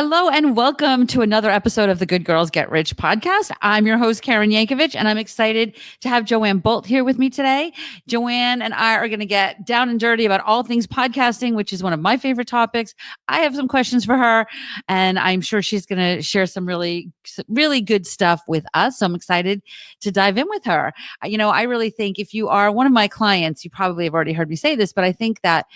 Hello and welcome to another episode of the Good Girls Get Rich podcast. I'm your host, Karen Yankovich, and I'm excited to have Joanne Bolt here with me today. Joanne and I are going to get down and dirty about all things podcasting, which is one of my favorite topics. I have some questions for her, and I'm sure she's going to share some really good stuff with us. So I'm excited to dive in with her. I really think if you are one of my clients, you probably have already heard me say this, but I think that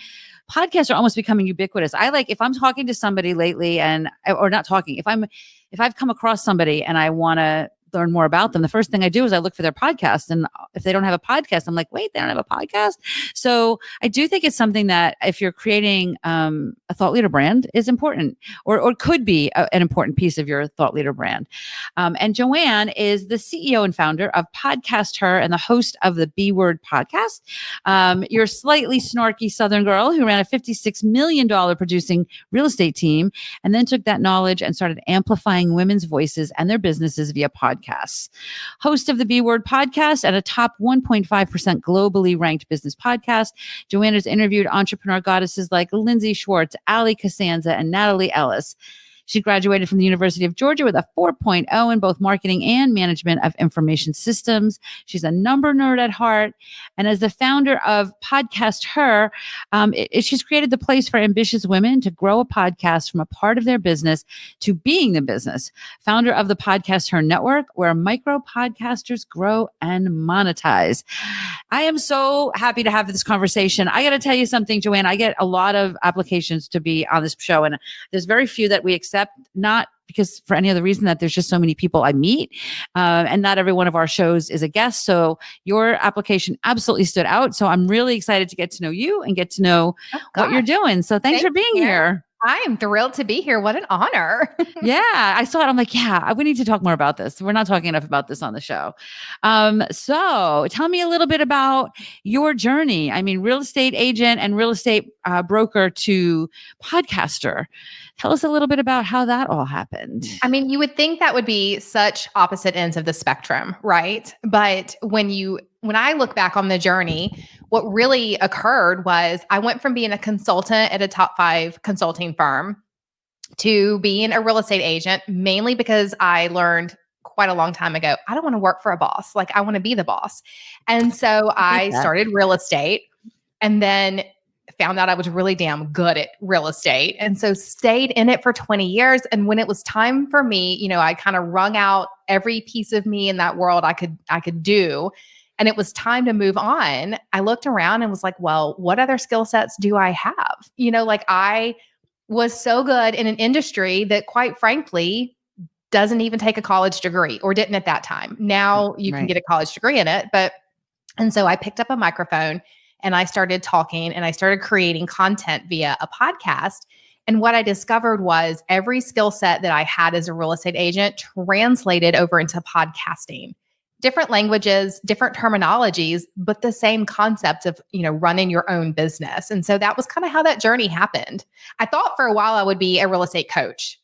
podcasts are almost becoming ubiquitous. If I'm talking to somebody lately or not talking, if I've come across somebody and I want to learn more about them, the first thing I do is I look for their podcast. And if they don't have a podcast, I'm like, wait, they don't have a podcast. So I do think it's something that if you're creating a thought leader brand is important or could be an important piece of your thought leader brand. And Joanne is the CEO and founder of Podcast Her and the host of the B Word podcast. You're a slightly snarky Southern girl who ran a $56 million producing real estate team and then took that knowledge and started amplifying women's voices and their businesses via podcasts. Host of the B Word podcast and a top 1.5% globally ranked business podcast, Joanne has interviewed entrepreneur goddesses like Lindsaey Schwartz, Allie Casaza, and Natalie Ellis. She graduated from the University of Georgia with a 4.0 in both marketing and management of information systems. She's a number nerd at heart. And as the founder of Podcast Her, she's created the place for ambitious women to grow a podcast from a part of their business to being the business. Founder of the Podcast Her network, where micropodcasters grow and monetize. I am so happy to have this conversation. I got to tell you something, Joanne. I get a lot of applications to be on this show, and there's very few that we accept, not because for any other reason that there's just so many people I meet, and not every one of our shows is a guest. So your application absolutely stood out. So I'm really excited to get to know you and get to know what you're doing. So thanks for being here. I am thrilled to be here. What an honor. Yeah, I saw it. I'm like, yeah, we need to talk more about this. We're not talking enough about this on the show. So tell me a little bit about your journey. I mean, real estate agent and real estate broker to podcaster. Tell us a little bit about how that all happened. I mean, you would think that would be such opposite ends of the spectrum, right? But when I look back on the journey, what really occurred was I went from being a consultant at a top 5 consulting firm to being a real estate agent, mainly because I learned quite a long time ago, I don't want to work for a boss. Like, I want to be the boss. And so I started real estate and then found out I was really damn good at real estate. And so stayed in it for 20 years. And when it was time for me, I kind of wrung out every piece of me in that world I could do. And it was time to move on. I looked around and was like, well, what other skill sets do I have? I was so good in an industry that, quite frankly, doesn't even take a college degree, or didn't at that time. Now you can get a college degree in it. And so I picked up a microphone and I started talking and I started creating content via a podcast. And what I discovered was every skill set that I had as a real estate agent translated over into podcasting. Different languages, different terminologies, but the same concept of, running your own business. And so that was kind of how that journey happened. I thought for a while I would be a real estate coach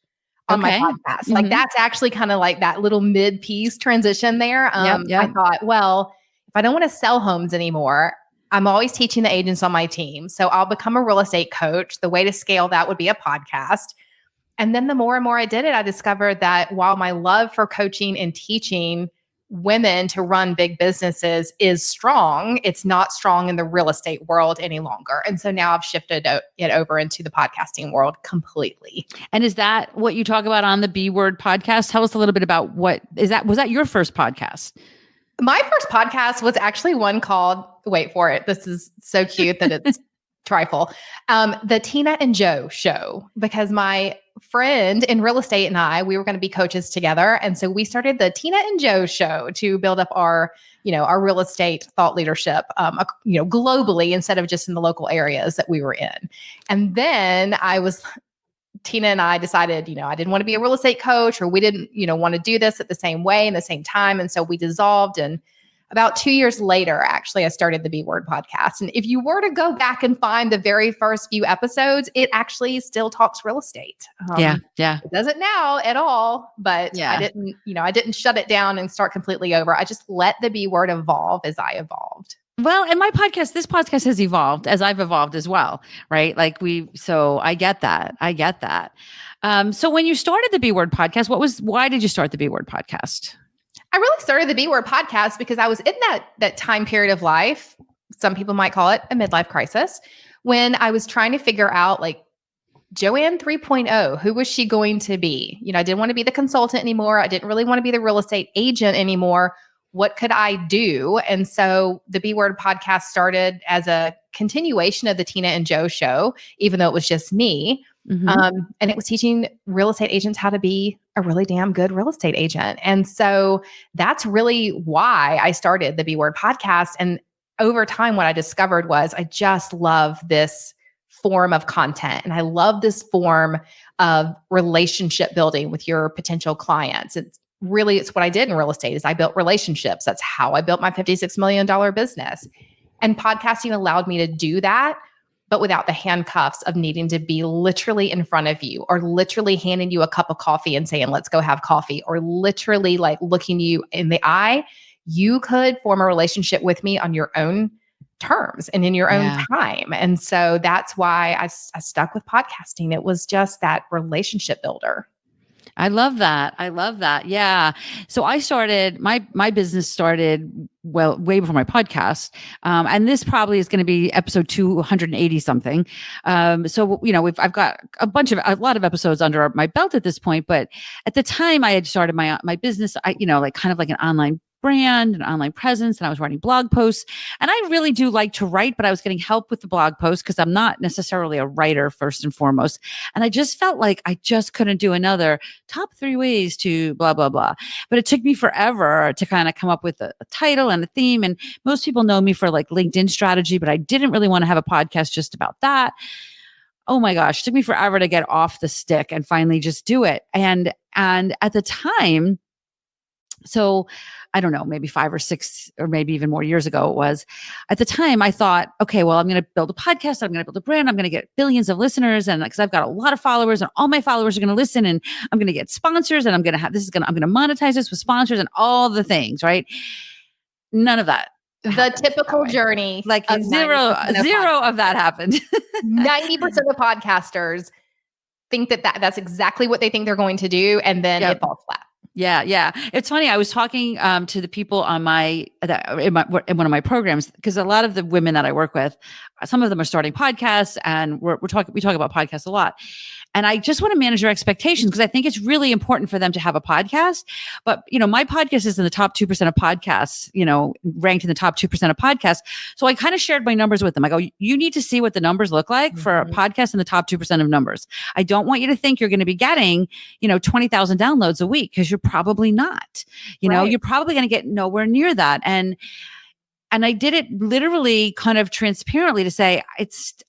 on my podcast. Mm-hmm. Like, that's actually kind of like that little mid-piece transition there. I thought, well, if I don't want to sell homes anymore, I'm always teaching the agents on my team. So I'll become a real estate coach. The way to scale that would be a podcast. And then the more and more I did it, I discovered that while my love for coaching and teaching women to run big businesses is strong, it's not strong in the real estate world any longer. And so now I've shifted it over into the podcasting world completely. And is that what you talk about on the B Word podcast? Tell us a little bit about was that your first podcast? My first podcast was actually one called, wait for it, this is so cute that it's trifle, the Tina and Joe Show, because my friend in real estate and we were going to be coaches together. And so we started the Tina and Joe Show to build up our real estate thought leadership, globally, instead of just in the local areas that we were in. And then Tina and I decided, I didn't want to be a real estate coach, or we didn't, want to do this at the same way in the same time. And so we dissolved. And about 2 years later, actually, I started the B Word podcast. And if you were to go back and find the very first few episodes, it actually still talks real estate. Yeah. It doesn't now at all, but I didn't shut it down and start completely over. I just let the B Word evolve as I evolved. Well, and this podcast has evolved as I've evolved as well, right? So I get that. I get that. So when you started the B Word podcast, why did you start the B Word podcast? I really started the B Word podcast because I was in that time period of life. Some people might call it a midlife crisis, when I was trying to figure out like Joanne 3.0, who was she going to be? I didn't want to be the consultant anymore. I didn't really want to be the real estate agent anymore. What could I do? And so the B Word podcast started as a continuation of the Tina and Joe show, even though it was just me. Mm-hmm. And it was teaching real estate agents how to be a really damn good real estate agent. And so that's really why I started the B Word podcast. And over time, what I discovered was I just love this form of content. And I love this form of relationship building with your potential clients. It's what I did in real estate is I built relationships. That's how I built my $56 million business. And podcasting allowed me to do that, but without the handcuffs of needing to be literally in front of you, or literally handing you a cup of coffee and saying, let's go have coffee, or literally like looking you in the eye. You could form a relationship with me on your own terms and in your own time. And so that's why I stuck with podcasting. It was just that relationship builder. I love that. I love that. Yeah. So I started my business started way before my podcast. And this probably is going to be episode 280 something. So, I've got a lot of episodes under my belt at this point, but at the time I had started my business, kind of like an online brand and online presence, and I was writing blog posts. And I really do like to write, but I was getting help with the blog posts because I'm not necessarily a writer first and foremost. And I just felt like I just couldn't do another top 3 ways to blah, blah, blah. But it took me forever to kind of come up with a title and a theme. And most people know me for like LinkedIn strategy, but I didn't really want to have a podcast just about that. Oh my gosh, it took me forever to get off the stick and finally just do it. And at the time, so I don't know, maybe 5 or 6 or maybe even more years ago it was. At the time I thought, okay, well, I'm going to build a podcast. I'm going to build a brand. I'm going to get billions of listeners. And because I've got a lot of followers and all my followers are going to listen, and I'm going to get sponsors, and I'm going to monetize this with sponsors and all the things, right? None of that. The typical journey. Like zero of that happened. 90% of podcasters think that's exactly what they think they're going to do. And then it falls flat. Yeah. Yeah. It's funny. I was talking to the people in one of my programs, because a lot of the women that I work with, some of them are starting podcasts, and we talk about podcasts a lot. And I just want to manage their expectations, because I think it's really important for them to have a podcast. But, my podcast is in the top 2% of podcasts, ranked in the top 2% of podcasts. So I kind of shared my numbers with them. I go, you need to see what the numbers look like for a podcast in the top 2% of numbers. I don't want you to think you're going to be getting, 20,000 downloads a week, because you're probably not. You're probably going to get nowhere near that. And I did it literally kind of transparently to say,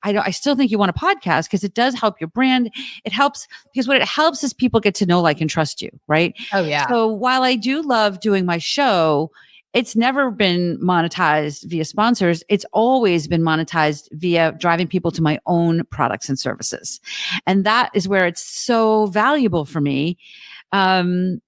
I still think you want a podcast, because it does help your brand. It helps, because what it helps is people get to know, like, and trust you. Right. Oh yeah. So while I do love doing my show, it's never been monetized via sponsors. It's always been monetized via driving people to my own products and services. And that is where it's so valuable for me. And,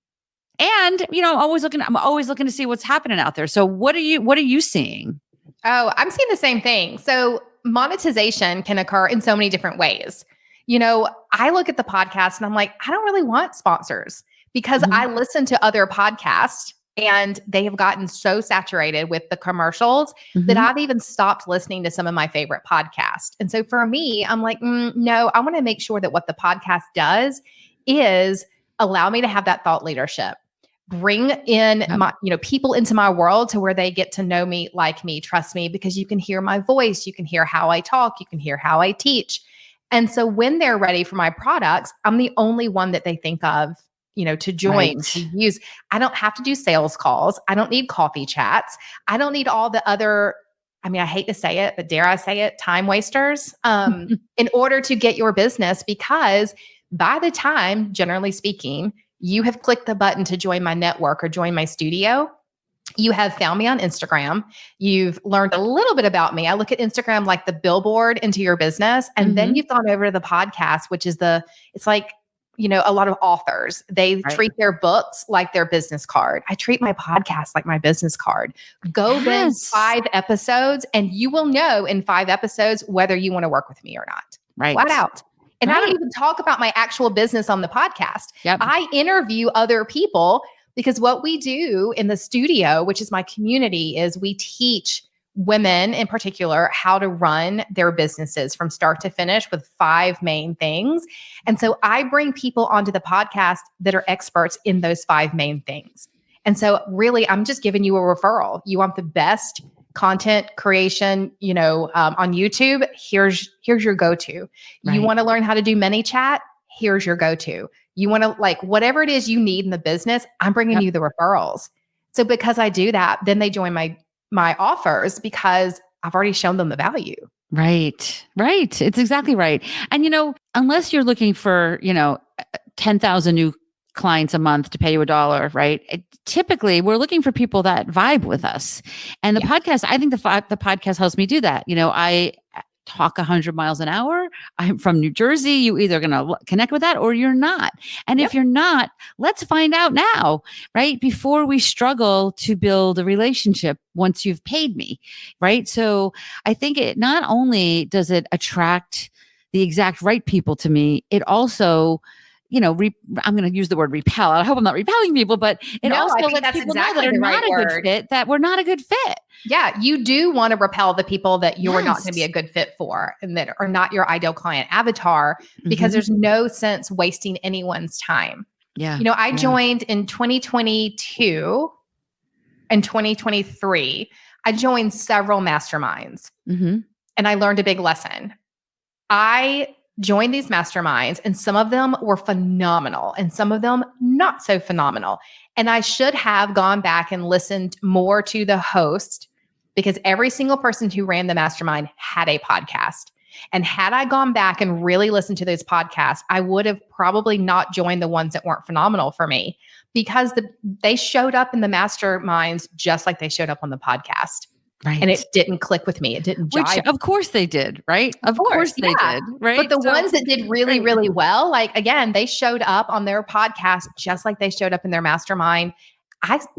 I'm always looking to see what's happening out there. So what are you seeing? Oh, I'm seeing the same thing. So monetization can occur in so many different ways. I look at the podcast and I'm like, I don't really want sponsors, because I listen to other podcasts and they have gotten so saturated with the commercials that I've even stopped listening to some of my favorite podcasts. And so for me, I'm like, no, I want to make sure that what the podcast does is allow me to have that thought leadership. Bring in my, people into my world to where they get to know me, like me, trust me, because you can hear my voice, you can hear how I talk, you can hear how I teach. And so when they're ready for my products, I'm the only one that they think of, to join, to use. I don't have to do sales calls. I don't need coffee chats. I don't need all the other, I hate to say it, but dare I say it, time wasters, in order to get your business, because by the time, generally speaking, you have clicked the button to join my network or join my studio, you have found me on Instagram. You've learned a little bit about me. I look at Instagram like the billboard into your business. And then you've gone over to the podcast, which is it's like a lot of authors, they Right. treat their books like their business card. I treat my podcast like my business card. Go binge Yes. 5 episodes and you will know in 5 episodes whether you want to work with me or not. Right. Flat out. And I don't Right. even talk about my actual business on the podcast. Yep. I interview other people because what we do in the studio, which is my community, is we teach women in particular how to run their businesses from start to finish with 5 main things. And so I bring people onto the podcast that are experts in those 5 main things. And so really, I'm just giving you a referral. You want the best content creation, on YouTube, here's your go-to. Right. You want to learn how to do ManyChat, here's your go-to. You want to whatever it is you need in the business, I'm bringing you the referrals. So because I do that, then they join my offers because I've already shown them the value. Right. Right. It's exactly right. And, unless you're looking for, 10,000 new clients a month to pay you $1, right? Typically, we're looking for people that vibe with us. And the podcast, I think the podcast helps me do that. I talk 100 miles an hour. I'm from New Jersey. You either going to connect with that or you're not. And if you're not, let's find out now, right? Before we struggle to build a relationship once you've paid me, right? So I think it not only does it attract the exact right people to me, it also I'm going to use the word repel. I hope I'm not repelling people, but it also lets people know that are not a good fit, that we're not a good fit. Yeah, you do want to repel the people that you're not going to be a good fit for and that are not your ideal client avatar because there's no sense wasting anyone's time. Yeah. I joined in 2022 and 2023. I joined several masterminds and I learned a big lesson. I joined these masterminds and some of them were phenomenal and some of them not so phenomenal. And I should have gone back and listened more to the host because every single person who ran the mastermind had a podcast. And had I gone back and really listened to those podcasts, I would have probably not joined the ones that weren't phenomenal for me because they showed up in the masterminds just like they showed up on the podcast. Right. And it didn't click with me. It didn't jive. Which, of course they did, right? Of course they did, right? But the ones that did really, really well, again, they showed up on their podcast just like they showed up in their mastermind.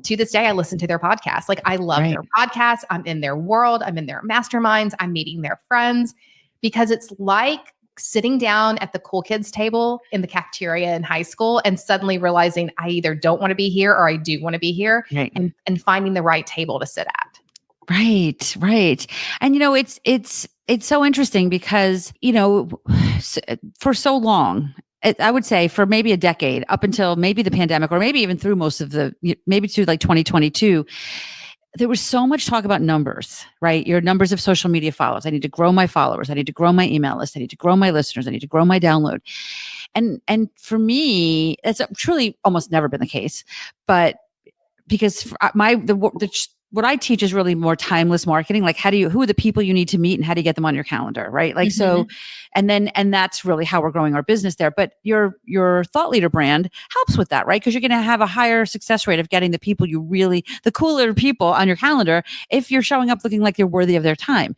To this day, I listen to their podcast. I love their podcast. I'm in their world. I'm in their masterminds. I'm meeting their friends because it's like sitting down at the cool kids table in the cafeteria in high school and suddenly realizing I either don't want to be here or I do want to be here and finding the right table to sit at. Right, right. And it's so interesting because, for so long, I would say for maybe a decade, up until maybe the pandemic, or maybe even through most of maybe to 2022, there was so much talk about numbers, right? Your numbers of social media followers. I need to grow my followers. I need to grow my email list. I need to grow my listeners. I need to grow my download. And for me, it's truly almost never been the case, but because what I teach is really more timeless marketing. Who are the people you need to meet and how do you get them on your calendar? Right. So, and that's really how we're growing our business there. But your thought leader brand helps with that, right? Because you're going to have a higher success rate of getting the people the cooler people on your calendar if you're showing up looking like you're worthy of their time.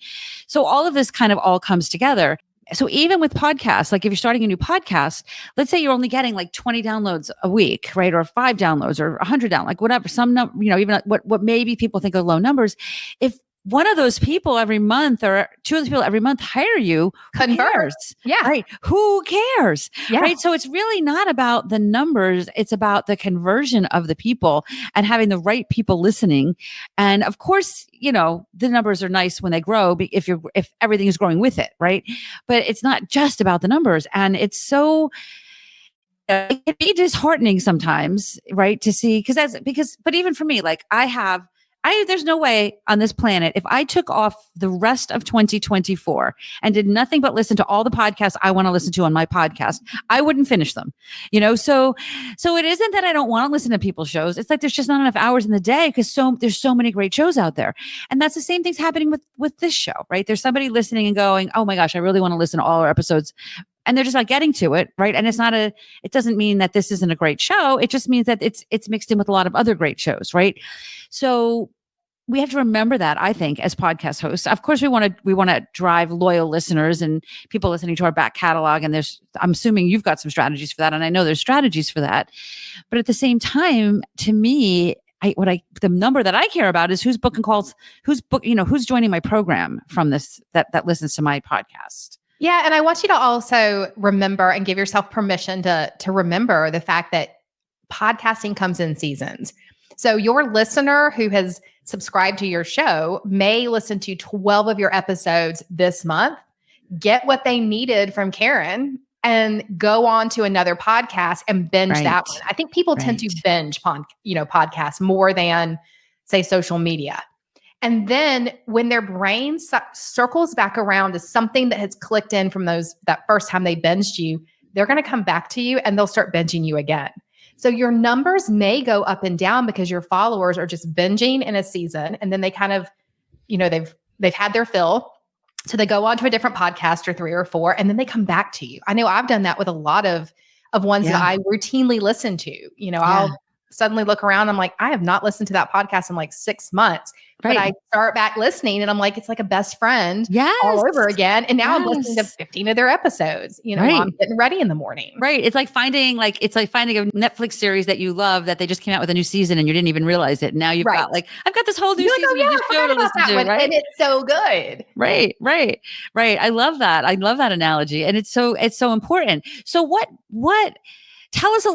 So all of this kind of all comes together. So even with podcasts, if you're starting a new podcast, let's say you're only getting 20 downloads a week, right? Or 5 downloads or 100 downloads, whatever, even what maybe people think are low numbers. If one of those people every month or 2 of those people every month hire you, who cares? Yeah. Right. Who cares? Yeah. Right. So it's really not about the numbers. It's about the conversion of the people and having the right people listening. And of course, the numbers are nice when they grow if everything is growing with it. Right. But it's not just about the numbers. And it's so, it can be disheartening sometimes, right? To see, but even for me, there's no way on this planet, if I took off the rest of 2024 and did nothing but listen to all the podcasts I want to listen to on my podcast, I wouldn't finish them, so it isn't that I don't want to listen to people's shows. It's there's just not enough hours in the day because there's so many great shows out there. And that's the same thing's happening with this show, right? There's somebody listening and going, oh my gosh, I really want to listen to all our episodes. And they're just not getting to it, right? And it doesn't mean that this isn't a great show. It just means that it's mixed in with a lot of other great shows, right? So we have to remember that, I think, as podcast hosts. Of course, we want to drive loyal listeners and people listening to our back catalog. And I'm assuming you've got some strategies for that. And I know there's strategies for that. But at the same time, to me, the number that I care about is who's booking calls, who's joining my program from this, that listens to my podcast. Yeah. And I want you to also remember and give yourself permission to remember the fact that podcasting comes in seasons. So your listener who has subscribed to your show may listen to 12 of your episodes this month, get what they needed from Karen, and go on to another podcast and binge that one. I think people tend to binge podcasts more than, say, social media. And then when their brain circles back around to something that has clicked in from that first time they binged you, they're going to come back to you and they'll start binging you again. So your numbers may go up and down because your followers are just binging in a season, and then they kind of, they've had their fill. So they go on to a different podcast or 3 or 4, and then they come back to you. I know I've done that with a lot of ones that I routinely listen to. I'll suddenly look around. I'm like, I have not listened to that podcast in like 6 months. But I start back listening and I'm like, it's like a best friend all over again. And now I'm listening to 15 of their episodes, I'm getting ready in the morning. Right. It's like finding a Netflix series that you love that they just came out with a new season and you didn't even realize it. Now you've got I've got this whole new season of this show to listen to, right? And it's so good. Right. I love that. I love that analogy. And it's so important. So what tell us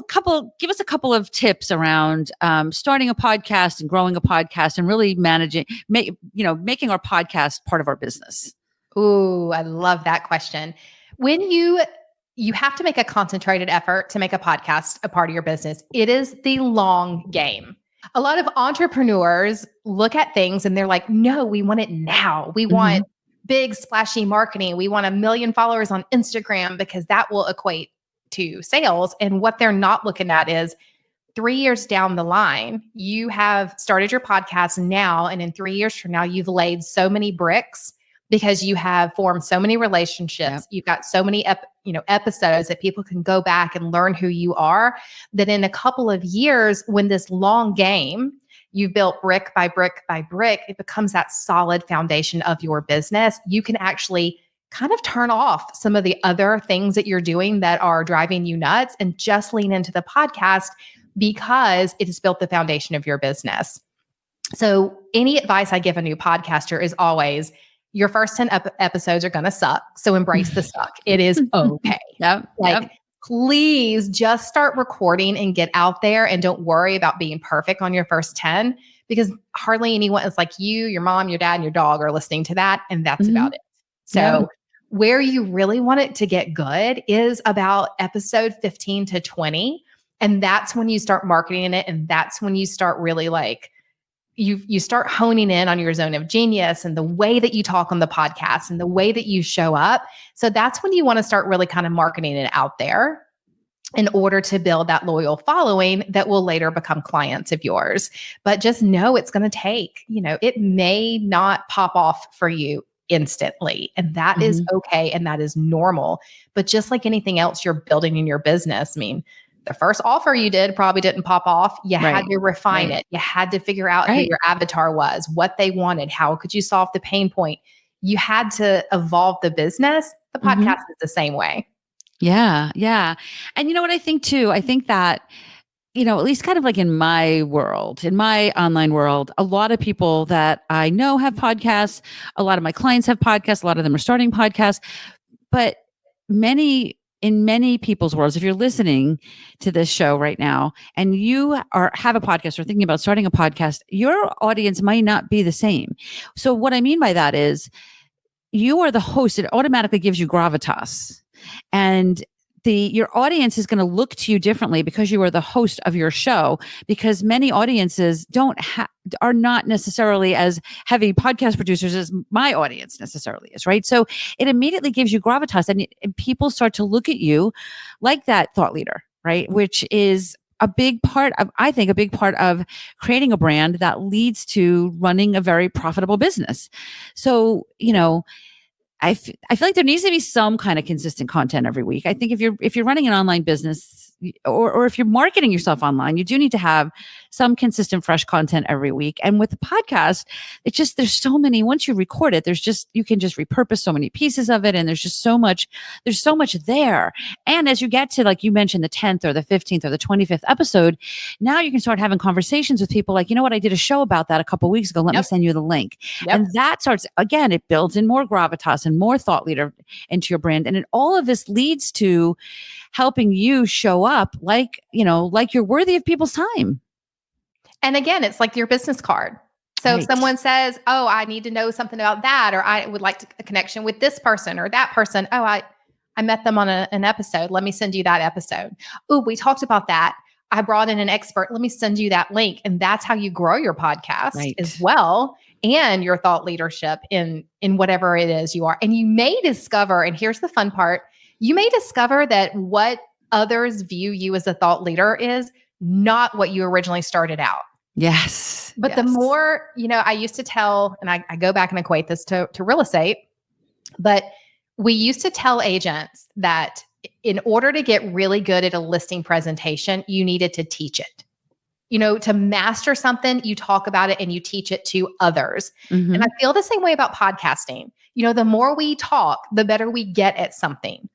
give us a couple of tips around starting a podcast and growing a podcast and really making our podcast part of our business. Ooh, I love that question. When you have to make a concentrated effort to make a podcast a part of your business, it is the long game. A lot of entrepreneurs look at things and they're like, no, we want it now. We want big splashy marketing. We want 1 million followers on Instagram because that will equate to sales. And what they're not looking at is 3 years down the line, you have started your podcast now. And in 3 years from now, you've laid so many bricks because you have formed so many relationships. Yep. You've got so many episodes that people can go back and learn who you are, that in a couple of years, when this long game, you've built brick by brick by brick, it becomes that solid foundation of your business. You can actually kind of turn off some of the other things that you're doing that are driving you nuts and just lean into the podcast because it has built the foundation of your business. So any advice I give a new podcaster is always, your first 10 episodes are going to suck. So embrace the suck. It is okay. Please just start recording and get out there, and don't worry about being perfect on your first 10, because hardly anyone is like you, your mom, your dad, and your dog are listening to that. And that's about it. So where you really want it to get good is about episode 15 to 20. And that's when you start marketing it. And that's when you start really you start honing in on your zone of genius and the way that you talk on the podcast and the way that you show up. So that's when you want to start really kind of marketing it out there in order to build that loyal following that will later become clients of yours. But just know it's going to take, it may not pop off for you instantly. And that is okay. And that is normal. But just like anything else you're building in your business, I mean, the first offer you did probably didn't pop off. You had to refine it. You had to figure out who your avatar was, what they wanted, how could you solve the pain point. You had to evolve the business. The podcast is the same way. Yeah. Yeah. And you know what I think too? I think that, at least kind of like in my world, in my online world, a lot of people that I know have podcasts. A lot of my clients have podcasts. A lot of them are starting podcasts. But in many people's worlds, if you're listening to this show right now and you have a podcast or thinking about starting a podcast, your audience might not be the same. So what I mean by that is you are the host. It automatically gives you gravitas. And your audience is going to look to you differently because you are the host of your show, because many audiences are not necessarily as heavy podcast producers as my audience necessarily is, right? So it immediately gives you gravitas, and people start to look at you like that thought leader, right? Which is a big part of creating a brand that leads to running a very profitable business. So, I feel like there needs to be some kind of consistent content every week. I think if you're running an online business, or if you're marketing yourself online, you do need to have some consistent fresh content every week. And with the podcast, it's just, there's so many, once you record it, you can just repurpose so many pieces of it. And there's so much there. And as you get to, like you mentioned, the 10th or the 15th or the 25th episode, now you can start having conversations with people like, you know what, I did a show about that a couple of weeks ago. Let me send you the link. And that starts, again, it builds in more gravitas and more thought leader into your brand. And all of this leads to helping you show up like you're worthy of people's time. And again, it's like your business card. So if someone says, oh, I need to know something about that, or I would like a connection with this person or that person. Oh, I met them on an episode. Let me send you that episode. Oh, we talked about that. I brought in an expert. Let me send you that link. And that's how you grow your podcast as well, and your thought leadership in whatever it is you are. And you may discover, and here's the fun part, you may discover that what others view you as a thought leader is not what you originally started out. Yes. But the more, I used to tell, and I go back and equate this to real estate, but we used to tell agents that in order to get really good at a listing presentation, you needed to teach it. To master something, you talk about it and you teach it to others. Mm-hmm. And I feel the same way about podcasting. The more we talk, the better we get at something.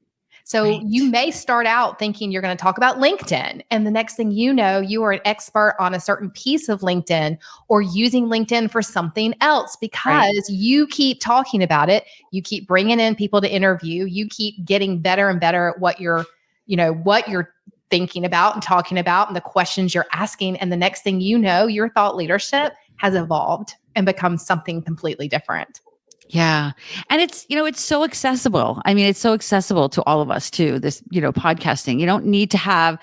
So you may start out thinking you're going to talk about LinkedIn. And the next thing you know, you are an expert on a certain piece of LinkedIn or using LinkedIn for something else because you keep talking about it. You keep bringing in people to interview. You keep getting better and better at what you're thinking about and talking about and the questions you're asking. And the next thing you know, your thought leadership has evolved and become something completely different. Yeah. And it's so accessible. I mean, it's so accessible to all of us too, this, podcasting. You don't need to have,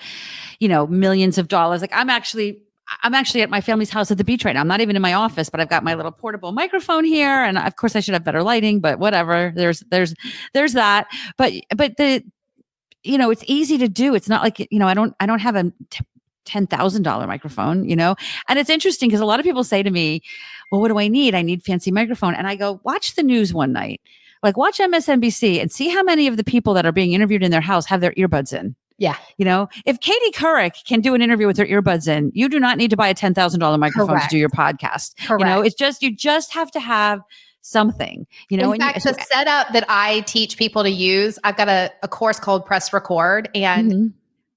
millions of dollars. Like I'm actually at my family's house at the beach right now. I'm not even in my office, but I've got my little portable microphone here. And of course I should have better lighting, but whatever. There's that. But it's easy to do. It's not like, I don't have a $10,000 microphone, and it's interesting because a lot of people say to me, well, what do I need? I need fancy microphone. And I go, watch the news one night, like watch MSNBC and see how many of the people that are being interviewed in their house have their earbuds in. Yeah. If Katie Couric can do an interview with her earbuds in, you do not need to buy a $10,000 microphone to do your podcast. Correct. It's just, you just have to have something, In fact, the setup that I teach people to use, I've got a course called Press Record, and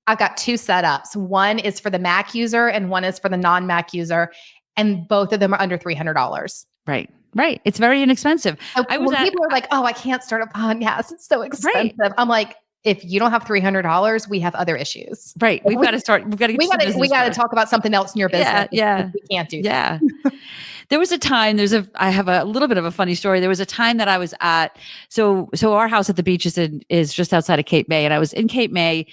I've got two setups. One is for the Mac user and one is for the non-Mac user. And both of them are under $300. Right. It's very inexpensive. People are like, oh, I can't start a podcast. It's so expensive. Right. I'm like, if you don't have $300, we have other issues. Right. We've got to talk about something else in your business. Yeah. We can't do that. Yeah. There was a time, I have a little bit of a funny story. There was a time that I was at, so our house at the beach is just outside of Cape May. And I was in Cape May.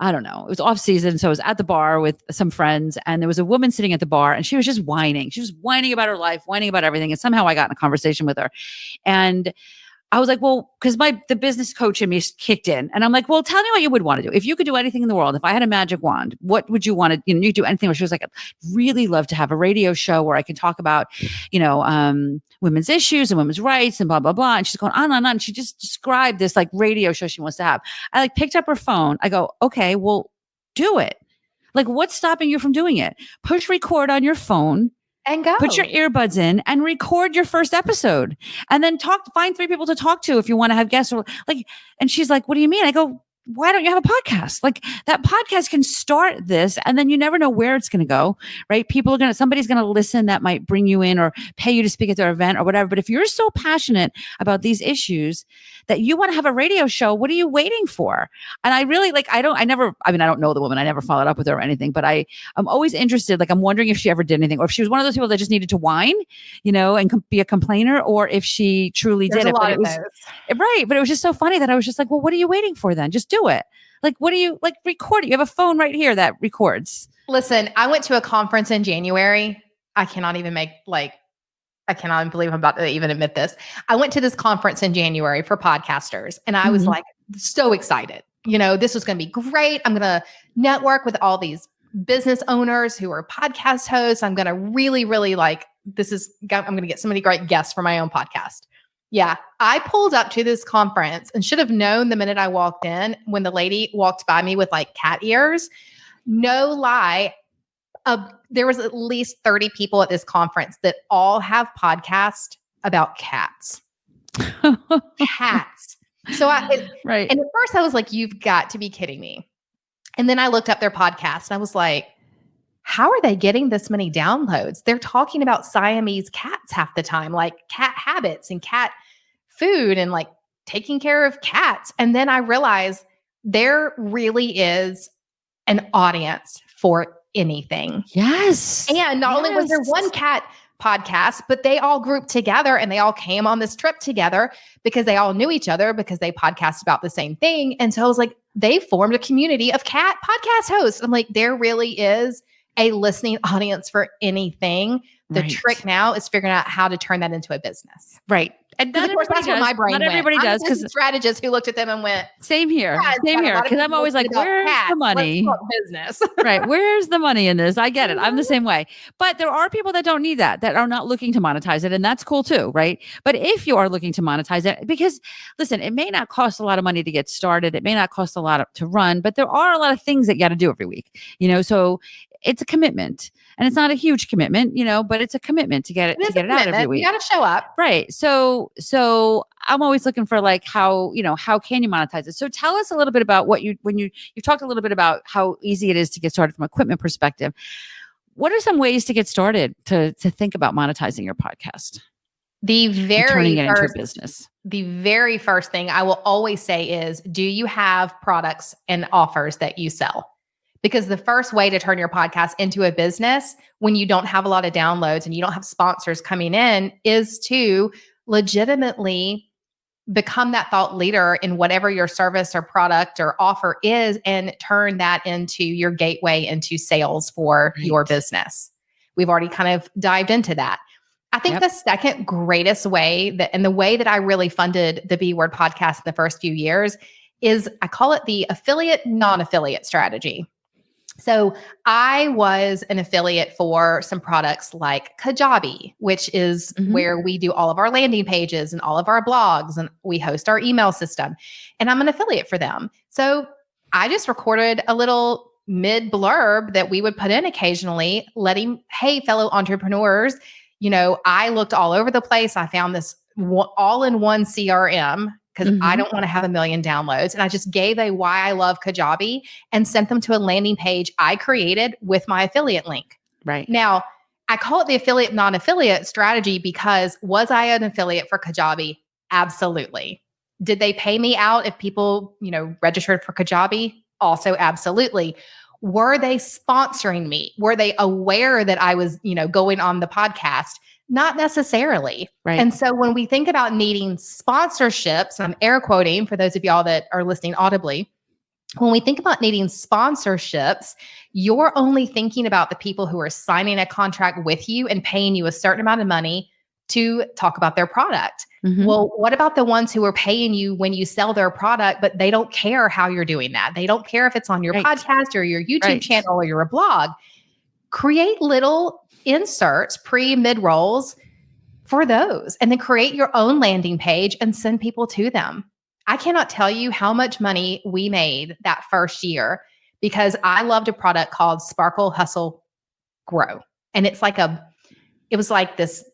I don't know. It was off season. So I was at the bar with some friends and there was a woman sitting at the bar and she was just whining. She was whining about her life, whining about everything. And somehow I got in a conversation with her. And I was like, well, because the business coach in me kicked in. And I'm like, well, tell me what you would want to do. If you could do anything in the world, if I had a magic wand, what would you want to, you do anything? She was like, I'd really love to have a radio show where I can talk about, women's issues and women's rights and blah, blah, blah. And she's going on and on. And she just described this like radio show she wants to have. I picked up her phone. I go, okay, well, do it. Like, what's stopping you from doing it? Push record on your phone. And go. Put your earbuds in and record your first episode and then find 3 people to talk to if you want to have guests and she's like, what do you mean? I go, why don't you have a podcast? Like that podcast can start this and then you never know where it's going to go, right? Somebody's going to listen that might bring you in or pay you to speak at their event or whatever. But if you're so passionate about these issues that you want to have a radio show, what are you waiting for? And I really I don't know the woman. I never followed up with her or anything, but I'm always interested. Like I'm wondering if she ever did anything or if she was one of those people that just needed to whine, and be a complainer or if she truly did it. But it was right. But it was just so funny that I was just like, well, what are you waiting for then? Just do it. Like, what do you record it? You have a phone right here that records. Listen, I went to a conference in January. I cannot believe I'm about to even admit this. I went to this conference in January for podcasters and I was like so excited. This was going to be great. I'm going to network with all these business owners who are podcast hosts. I'm going to really, really I'm going to get so many great guests for my own podcast. Yeah. I pulled up to this conference and should have known the minute I walked in when the lady walked by me with like cat ears. No lie. There was at least 30 people at this conference that all have podcasts about cats. Cats. So right. And at first I was like, you've got to be kidding me. And then I looked up their podcast and I was like, how are they getting this many downloads? They're talking about Siamese cats half the time, like cat habits and cat food and like taking care of cats. And then I realized there really is an audience for anything. Yes. And not only was there one cat podcast, but they all grouped together and they all came on this trip together because they all knew each other because they podcast about the same thing. And so I was like, they formed a community of cat podcast hosts. I'm like, there really is a listening audience for anything. The trick now is figuring out how to turn that into a business. Right. And of course, that's what my brain Not went. everybody I'm does. Because strategist who looked at them and went, same here. Because I'm always like, where's the money? Business. Right. Where's the money in this? I get it. I'm the same way. But there are people that don't need that are not looking to monetize it. And that's cool too. Right. But if you are looking to monetize it, because listen, it may not cost a lot of money to get started. It may not cost a lot to run, but there are a lot of things that you got to do every week, so it's a commitment, and it's not a huge commitment, but it's a commitment to get it out every week. You got to show up. Right. So I'm always looking for like how can you monetize it? So tell us a little bit about you've talked a little bit about how easy it is to get started from an equipment perspective. What are some ways to get started to think about monetizing your podcast? Turning it into a business. The very first thing I will always say is, do you have products and offers that you sell? Because the first way to turn your podcast into a business when you don't have a lot of downloads and you don't have sponsors coming in is to legitimately become that thought leader in whatever your service or product or offer is and turn that into your gateway into sales for your business. We've already kind of dived into that. I think the second greatest way and the way that I really funded the B Word podcast in the first few years is I call it the affiliate, non-affiliate strategy. So I was an affiliate for some products like Kajabi, which is where we do all of our landing pages and all of our blogs, and we host our email system. And I'm an affiliate for them. So I just recorded a little mid blurb that we would put in occasionally, hey, fellow entrepreneurs, I looked all over the place. I found this all-in-one CRM because I don't want to have 1 million downloads. And I just gave a why I love Kajabi and sent them to a landing page I created with my affiliate link. Right. Now, I call it the affiliate, non-affiliate strategy because was I an affiliate for Kajabi? Absolutely. Did they pay me out if people, registered for Kajabi? Also, absolutely. Were they sponsoring me? Were they aware that I was, going on the podcast? Not necessarily. Right. And so when we think about needing sponsorships, I'm air quoting for those of y'all that are listening audibly, when we think about needing sponsorships, you're only thinking about the people who are signing a contract with you and paying you a certain amount of money to talk about their product. Well, what about the ones who are paying you when you sell their product, but they don't care how you're doing that? They don't care if it's on your podcast or your YouTube channel or your blog. Create little inserts, mid rolls for those, and then create your own landing page and send people to them. I cannot tell you how much money we made that first year because I loved a product called Sparkle Hustle Grow. And it was like this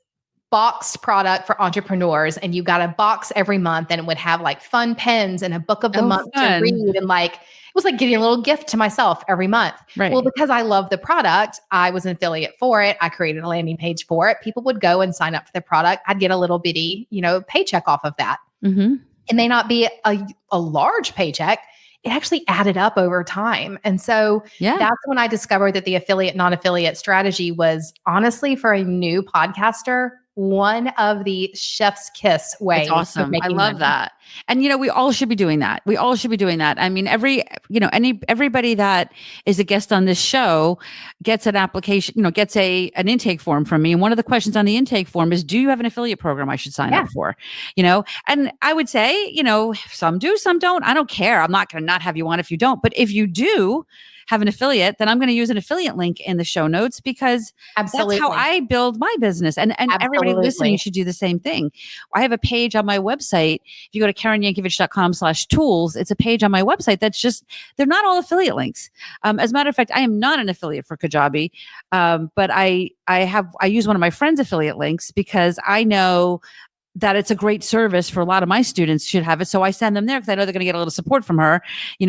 box product for entrepreneurs, and you got a box every month, and it would have like fun pens and a book of the month to read, and it was like getting a little gift to myself every month. Right. Well, because I love the product, I was an affiliate for it. I created a landing page for it. People would go and sign up for the product. I'd get a little bitty, paycheck off of that. It may not be a large paycheck. It actually added up over time. And so that's when I discovered that the affiliate, non-affiliate strategy was honestly for a new podcaster, one of the chef's kiss ways. That's awesome. I love that. And, we all should be doing that. I mean, everybody that is a guest on this show gets an application, gets an intake form from me. And one of the questions on the intake form is, do you have an affiliate program I should sign up for? And I would say, some do, some don't. I don't care. I'm not going to not have you on if you don't. But if you do, have an affiliate, then I'm going to use an affiliate link in the show notes because Absolutely. that's how I build my business. And everybody listening should do the same thing. I have a page on my website. If you go to KarenYankovich.com/tools, it's a page on my website that's just, they're not all affiliate links. As a matter of fact, I am not an affiliate for Kajabi, but I use one of my friends' affiliate links because I know that it's a great service for a lot of my students should have it. So I send them there because I know they're going to get a little support from her,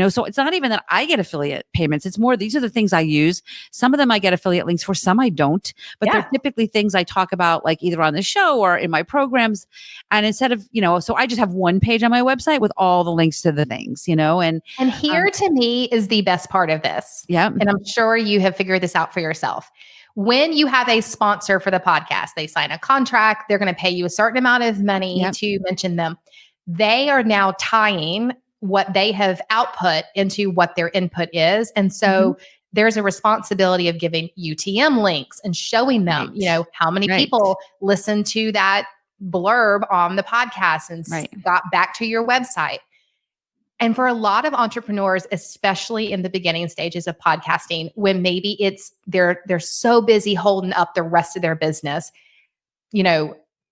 so it's not even that I get affiliate payments. It's more, these are the things I use. Some of them I get affiliate links for, some I don't, but they're typically things I talk about like either on the show or in my programs. And instead of, so I just have one page on my website with all the links to the things, and here to me is the best part of this. Yeah. And I'm sure you have figured this out for yourself. When you have a sponsor for the podcast, they sign a contract, they're going to pay you a certain amount of money to mention them. They are now tying what they have output into what their input is. And so there's a responsibility of giving UTM links and showing them, how many people listen to that blurb on the podcast and got back to your website. And for a lot of entrepreneurs, especially in the beginning stages of podcasting, when maybe they're so busy holding up the rest of their business,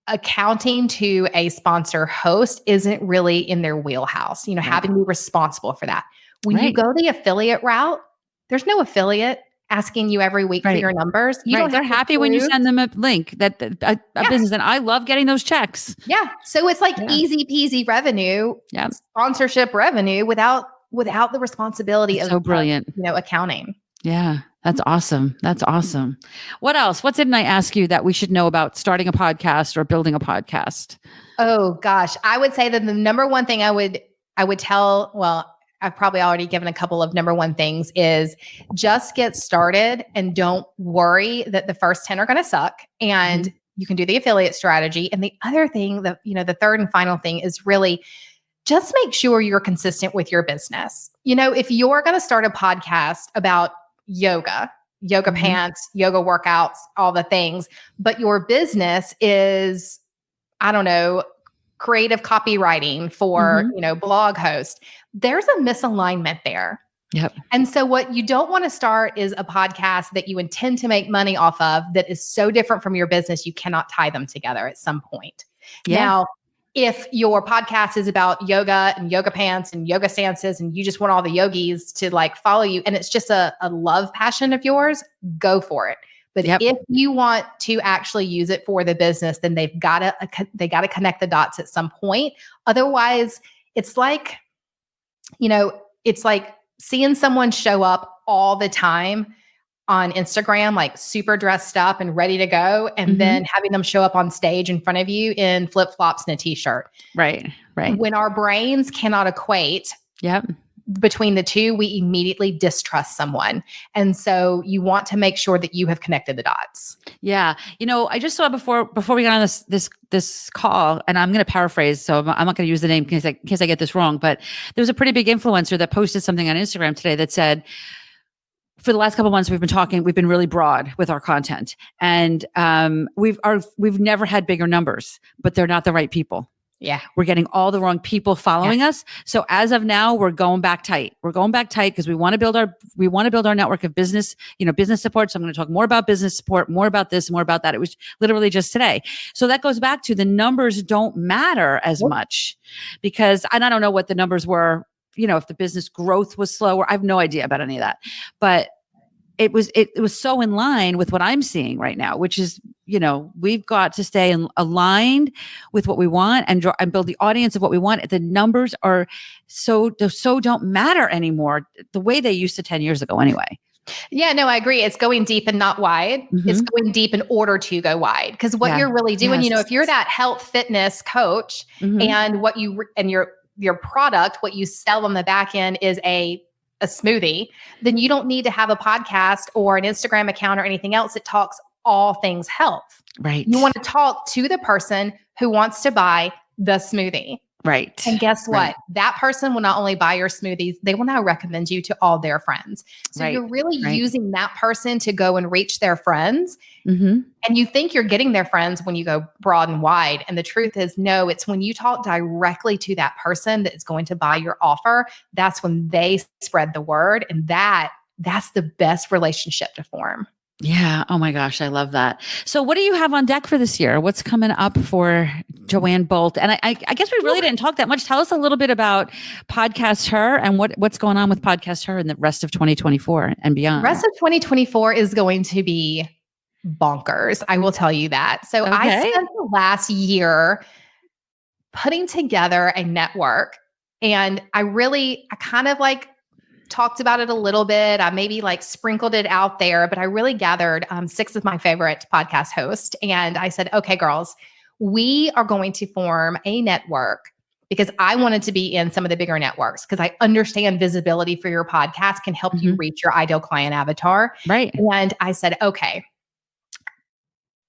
accounting to a sponsor host isn't really in their wheelhouse, having to be responsible for that. When you go the affiliate route, there's no affiliate asking you every week for your numbers. They're happy when you send them a link that a business, and I love getting those checks. Yeah. So it's like easy peasy revenue, sponsorship revenue without the responsibility of brilliant, accounting. Yeah. That's awesome. That's awesome. What else? What didn't I ask you that we should know about starting a podcast or building a podcast? Oh gosh. I would say that the number one thing I would tell, well, I've probably already given a couple of number one things, is just get started and don't worry that the first 10 are going to suck, and you can do the affiliate strategy. And the other thing that, the third and final thing is really just make sure you're consistent with your business. If you're going to start a podcast about yoga pants, yoga workouts, all the things, but your business is, I don't know, creative copywriting for, blog host, there's a misalignment there. Yep. And so what you don't want to start is a podcast that you intend to make money off of that is so different from your business, you cannot tie them together at some point. Yeah. Now, if your podcast is about yoga and yoga pants and yoga stances, and you just want all the yogis to follow you, and it's just a love passion of yours, go for it. But if you want to actually use it for the business, then they got to connect the dots at some point. Otherwise, it's like seeing someone show up all the time on Instagram, super dressed up and ready to go, and then having them show up on stage in front of you in flip-flops and a t-shirt. Right. When our brains cannot equate between the two, we immediately distrust someone. And so you want to make sure that you have connected the dots. Yeah. I just saw before we got on this call, and I'm going to paraphrase, so I'm not going to use the name in case I get this wrong, but there was a pretty big influencer that posted something on Instagram today that said, for the last couple of months, we've been really broad with our content, and we've never had bigger numbers, but they're not the right people. Yeah. We're getting all the wrong people following us. So as of now, we're going back tight. We're going back tight because we want to build our network of business, business support. So I'm going to talk more about business support, more about this, more about that. It was literally just today. So that goes back to the numbers don't matter as much, because, and I don't know what the numbers were, if the business growth was slower. I have no idea about any of that, but it was so in line with what I'm seeing right now, which is, we've got to stay aligned with what we want and build the audience of what we want. The numbers are so don't matter anymore the way they used to 10 years ago anyway. Yeah, no, I agree. It's going deep and not wide. It's going deep in order to go wide. Because what you're really doing, if you're that health fitness coach and what your product, what you sell on the back end is a smoothie, then you don't need to have a podcast or an Instagram account or anything else that talks all things health. Right. You want to talk to the person who wants to buy the smoothie. Right. And guess what? That person will not only buy your smoothies, they will now recommend you to all their friends. So you're really using that person to go and reach their friends. And you think you're getting their friends when you go broad and wide. And the truth is, no, it's when you talk directly to that person that is going to buy your offer. That's when they spread the word. And that that's the best relationship to form. Yeah. Oh my gosh. I love that. So what do you have on deck for this year? What's coming up for Joanne Bolt? And I guess we really didn't talk that much. Tell us a little bit about Podcast Her and what's going on with Podcast Her in the rest of 2024 and beyond. The rest of 2024 is going to be bonkers. I will tell you that. So I spent the last year putting together a network, and I kind of like talked about it a little bit. I maybe like sprinkled it out there, but I really gathered 6 of my favorite podcast hosts. And I said, okay, girls, we are going to form a network, because I wanted to be in some of the bigger networks, because I understand visibility for your podcast can help you reach your ideal client avatar. Right. And I said, okay,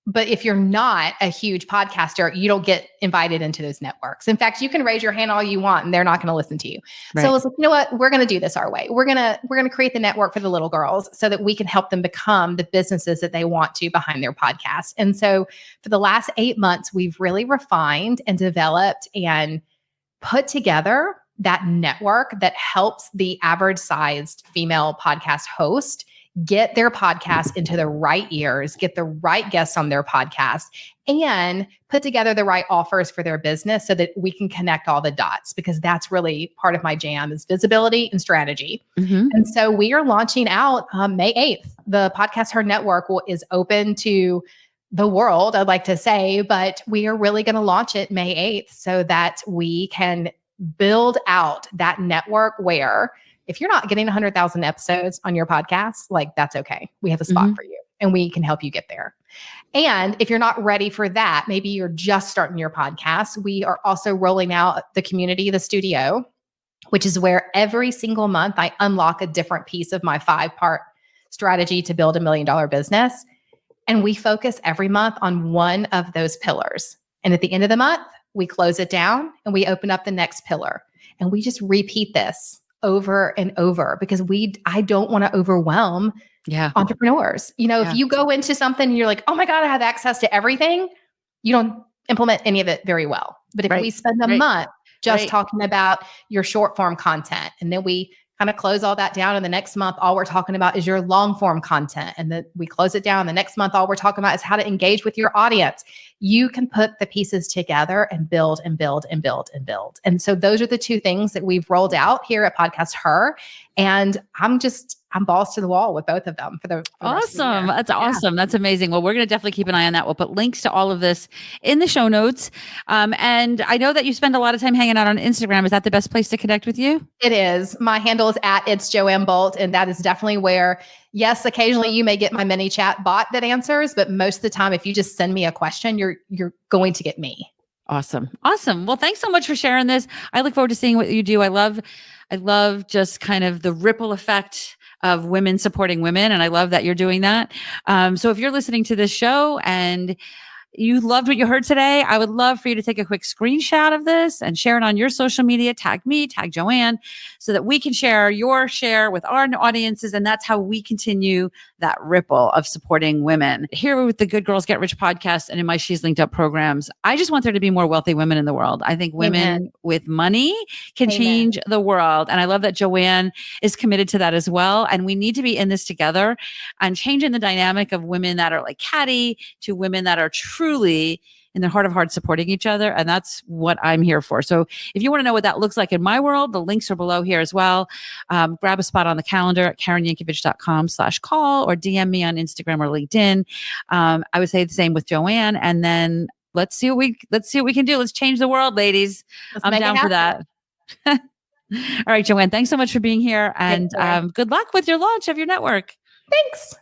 but if you're not a huge podcaster, you don't get invited into those networks. In fact, you can raise your hand all you want and they're not going to listen to you. Right. So I was like, you know what? We're going to do this our way. We're going to create the network for the little girls so that we can help them become the businesses that they want to behind their podcast. And so for the last 8 months, we've really refined and developed and put together that network that helps the average sized female podcast host get their podcast into the right ears, get the right guests on their podcast, and put together the right offers for their business so that we can connect all the dots, because that's really part of my jam is visibility and strategy. And so we are launching out May 8th. The Podcast Her Network is open to the world, I'd like to say, but we are really going to launch it May 8th so that we can build out that network where if you're not getting 100,000 episodes on your podcast, like that's okay. We have a spot for you and we can help you get there. And if you're not ready for that, maybe you're just starting your podcast, we are also rolling out the community, the studio, which is where every single month I unlock a different piece of my 5-part strategy to build $1 million business. And we focus every month on one of those pillars. And at the end of the month, we close it down and we open up the next pillar. And we just repeat this over and over, because I don't want to overwhelm entrepreneurs. You know, if you go into something and you're like, oh my God, I have access to everything, you don't implement any of it very well. But if we spend a month just talking about your short form content, and then we kind of close all that down, and the next month, all we're talking about is your long form content. And then we close it down. The next month, all we're talking about is how to engage with your audience. You can put the pieces together and build and build and build and build. And so those are the 2 things that we've rolled out here at Podcast Her. And I'm balls to the wall with both of them for the awesome. That's awesome. That's amazing. Well, we're going to definitely keep an eye on that. We'll put links to all of this in the show notes. And I know that you spend a lot of time hanging out on Instagram. Is that the best place to connect with you? It is. My handle is @it's Joanne Bolt. And that is definitely where, yes, occasionally you may get my mini chat bot that answers, but most of the time, if you just send me a question, you're going to get me. Awesome. Well, thanks so much for sharing this. I look forward to seeing what you do. I love just kind of the ripple effect of women supporting women. And I love that you're doing that. So if you're listening to this show and you loved what you heard today, I would love for you to take a quick screenshot of this and share it on your social media, tag me, tag Joanne, so that we can share your share with our audiences. And that's how we continue that ripple of supporting women. Here with the Good Girls Get Rich podcast and in my She's Linked Up programs, I just want there to be more wealthy women in the world. I think women with money can change the world. And I love that Joanne is committed to that as well. And we need to be in this together and changing the dynamic of women that are like catty to women that are truly in their heart of hearts supporting each other. And that's what I'm here for. So if you want to know what that looks like in my world, the links are below here as well. Grab a spot on the calendar at KarenYankovich.com/call or DM me on Instagram or LinkedIn. I would say the same with Joanne. And then let's see what we can do. Let's change the world, ladies. I'm down for that. All right, Joanne, thanks so much for being here. And good luck with your launch of your network. Thanks.